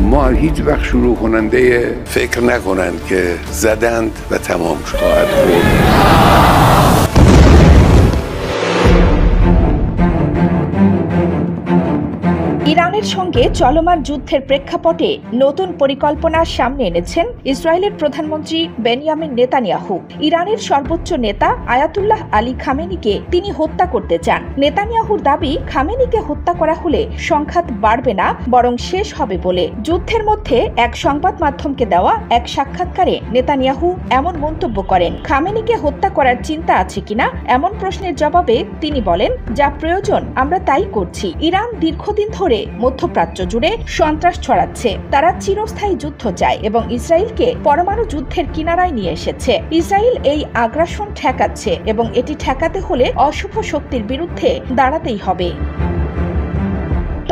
ما هیچ وقت شروع کننده فکر نکنند که زدند و تمام خواهد بود. ইরানের সঙ্গে চলমান যুদ্ধের প্রেক্ষাপটে নতুন পরিকল্পনা সামনে এনেছেন ইসরায়েলের প্রধানমন্ত্রী বেনিয়ামিন নেতানিয়াহু। ইরানের সর্বোচ্চ নেতা আয়াতুল্লাহ আলী খামেনিকে তিনি হত্যা করতে চান। নেতানিয়াহুর দাবি, খামেনিকে হত্যা করা হলে সংঘাত বাড়বে না, বরং শেষ হবে বলে। যুদ্ধের মধ্যে এক সংবাদ মাধ্যমকে দেওয়া এক সাক্ষাৎকারে নেতানিয়াহু এমন মন্তব্য করেন। খামেনিকে হত্যা করার চিন্তা আছে কিনা এমন প্রশ্নের জবাবে তিনি বলেন, যা প্রয়োজন আমরা তাই করছি। ইরান দীর্ঘদিন ধরে মধ্যপ্রাচ্য জুড়ে সন্ত্রাস ছড়াচ্ছে। তারা চিরস্থায়ী যুদ্ধ চায় এবং ইসরায়েলকে পরমাণু যুদ্ধের কিনারায় নিয়ে এসেছে। ইসরায়েল এই আগ্রাসন ঠেকাচ্ছে এবং এটি ঠেকাতে হলে অশুভ শক্তির বিরুদ্ধে দাঁড়াতেই হবে।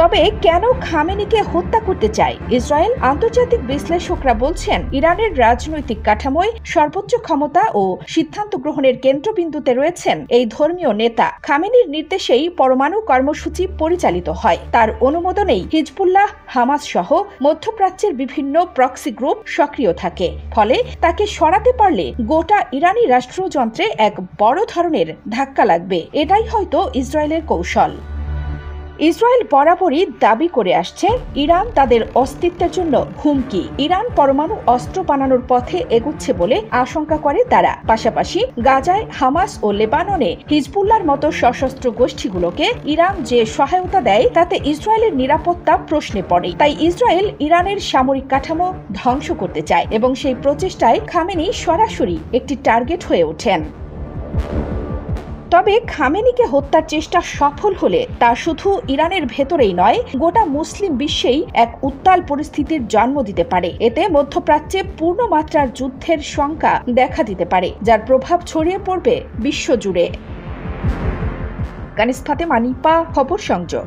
তবে কেন খামেনিকে হত্যা করতে চায় ইসরায়েল? আন্তর্জাতিক বিশ্লেষকরা বলছেন, ইরানের রাজনৈতিক কাঠামোয় সর্বোচ্চ ক্ষমতা ও সিদ্ধান্ত গ্রহণের কেন্দ্রবিন্দুতে রয়েছেন এই ধর্মীয় নেতা। খামেনির নির্দেশেই পরমাণু কর্মসূচি পরিচালিত হয়। তার অনুমোদনেই হিজবুল্লাহ, হামাস সহ মধ্যপ্রাচ্যের বিভিন্ন প্রক্সি গ্রুপ সক্রিয় থাকে। ফলে তাকে সরাতে পারলে গোটা ইরানি রাষ্ট্রযন্ত্রে এক বড় ধরনের ধাক্কা লাগবে। এটাই হয়তো ইসরায়েলের কৌশল। ইসরায়েল বরাবরই দাবি করে আসছে, ইরান তাদের অস্তিত্বের জন্য হুমকি। ইরান পরমাণু অস্ত্র বানানোর পথে এগুচ্ছে বলে আশঙ্কা করে তারা। পাশাপাশি গাজায় হামাস ও লেবাননে হিজবুল্লাহর মতো সশস্ত্র গোষ্ঠীগুলোকে ইরান যে সহায়তা দেয় তাতে ইসরায়েলের নিরাপত্তা প্রশ্নে পড়ে। তাই ইসরায়েল ইরানের সামরিক কাঠামো ধ্বংস করতে চায় এবং সেই প্রচেষ্টায় খামেনি সরাসরি একটি টার্গেট হয়ে ওঠেন। তবে খামেনিকে হত্যার চেষ্টা সফল হলে তা শুধু ইরানের ভেতরেই নয়, গোটা মুসলিম বিশ্বেই এক উত্তাল পরিস্থিতির জন্ম দিতে পারে। এতে মধ্যপ্রাচ্যে পূর্ণমাত্রার যুদ্ধের শঙ্কা দেখা দিতে পারে, যার প্রভাব ছড়িয়ে পড়বে বিশ্বজুড়ে। কানিস ফাতেমা, নিপা, খবর সংযোগ।